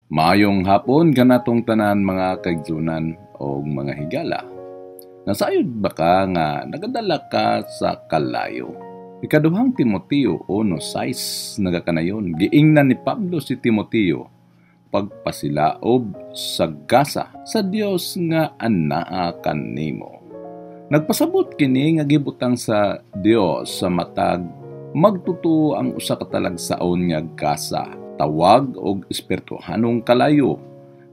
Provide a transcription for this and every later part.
Maayong hapon kanatong tanan mga kaigsunan o mga higala. Nasayod ba ka nga nagadala ka sa kalayo? Ikaduhang Timoteo 1:6 nagakanayon. Giingnan ni Pablo si Timoteo pagpasilaob sa gasa sa Dios nga anaa kanimo. Nagpasabot kini nga gibutang sa Dios sa matag magtuto ang usa ka talagsaon nga gasa, tawag og espirituhanong kalayo.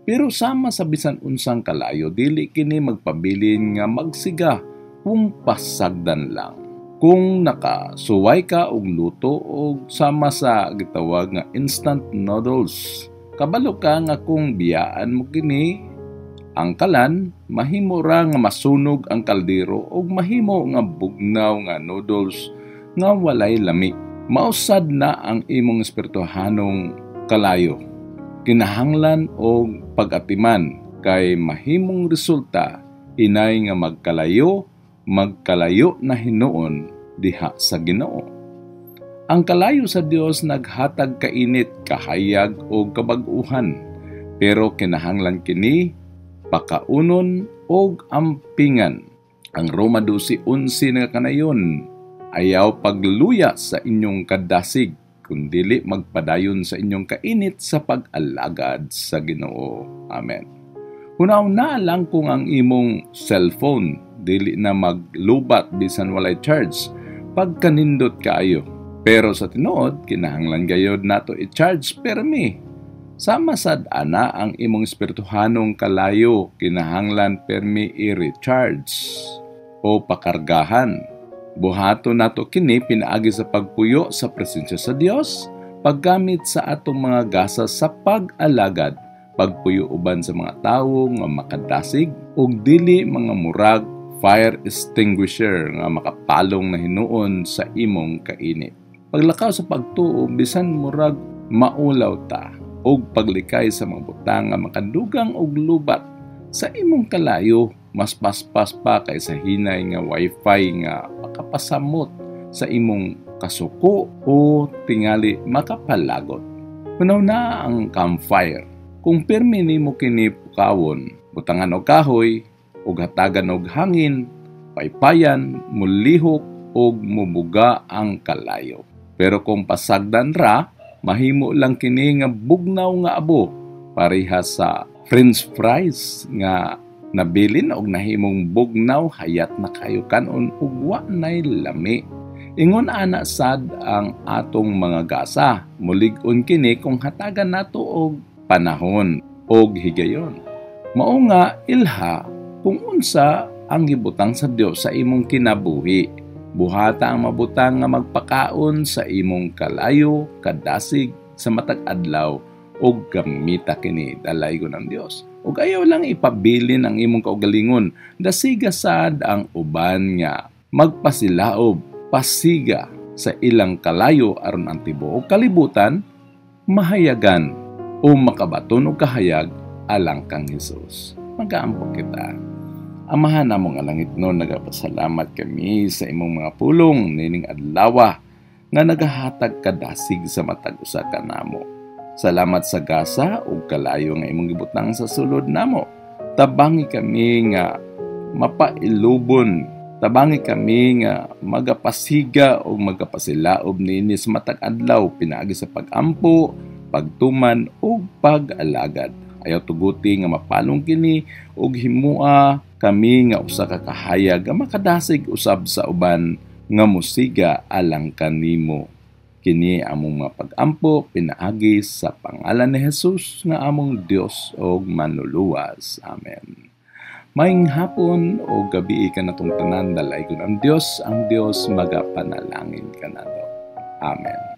Pero sama sa bisan unsang kalayo, dili kini magpabilin nga magsiga kung pasagdan lang. Kung nakasuway ka og luto og sama sa gitawag nga instant noodles, kabalo ka nga kung biyaan mo kini ang kalan, mahimo ra nga masunog ang kaldero ug mahimo nga bugnaw nga noodles nga walay lami. Mausad na ang imong espirituhanong kalayo. Kinahanglan og pag-atiman kay mahimong resulta inay nga magkalayo na hinuon diha sa Ginoo. Ang kalayo sa Dios naghatag kainit, kahayag o kabag-uhan, pero kinahanglan kini pakaunon og ampingan. Ang Roma 12:11 nga kanayon, ayaw pagluya sa inyong kadasig, kundili magpadayon sa inyong kainit sa pag-alagad sa Ginoo. Amen. Hunaw-na lang kung ang imong cellphone dili na maglubat bisan walay charge pagkanindot kaayo. Pero sa tinuod, kinahanglan gayod nato i-charge permi. Sama sad ana ang imong espirituhanong kalayo, kinahanglan permi i-recharge o pakargahan. Buhato nato kini pinaagi sa pagpuyo sa presensya sa Dios, paggamit sa atong mga gasa sa pag-alagad, pagpuyo uban sa mga tawo nga makadasig ug dili mga murag fire extinguisher nga makapalong na hinuon sa imong kainit. Paglakaw sa pagtuo bisan murag maulaw ta og paglikay sa mga butang nga makadugang og lubat sa imong kalayo, mas paspas pa kaysa hinay nga wifi nga makapasamot sa imong kasuko o tingali makapalagot. Punaw na ang campfire. Kung pirmi nimo kini pukawon, butangan og kahoy, og hatagan og hangin, paypayan, mulihok og mubuga ang kalayo. Pero kung pasagdan ra, mahimo lang kini nga bugnaw nga abo, parehas sa french fries nga nabilin og nahimong bugnaw hayat na kayo kanon ug wa nay lami. Ingon ana sad ang atong mga gasa, mulig-on kini kung hatagan nato og panahon og higayon. Mao nga ilha kung unsa ang gibutang sa Dios sa imong kinabuhi. Buhata ang mabutang nga magpakaon sa imong kalayo, kadasig sa matag adlaw o gamita kini dalay ko ng Dios. Ug ayaw lang ipabilin ang imong kaugalingon, dasiga sad ang uban nga magpasilaob, pasiga sa ilang kalayo aron ang tibuok kalibutan mahayagan o makabaton og kahayag alang kang Hesus. Magaampo kita. Amahan namong alangit no, nagapasalamat kami sa imong mga pulong nining adlaw nga nagahatag kadasig sa matag usa ka namo. Salamat sa gasa ug kalayo nga imong gibutang sa sulod namo. Tabangi kami nga mapailubon, tabangi kami nga magapasiga o magapasilaob nini sa matag adlaw pinaagi sa pagampo, pagtuman ug pag-alagad. Ayaw tuguti nga mapalong kini ug himua kami nga usa ka kahayag nga makadasig usab sa uban nga musiga alang kanimo. Kini among mga pag-ampo pinaagi sa pangalan ni Jesus nga among Dios ug manluluwas. Amen. Maayong hapon o gabi ka natong tanan, dalay ko ang Dios magapanalangin ka nato. Amen.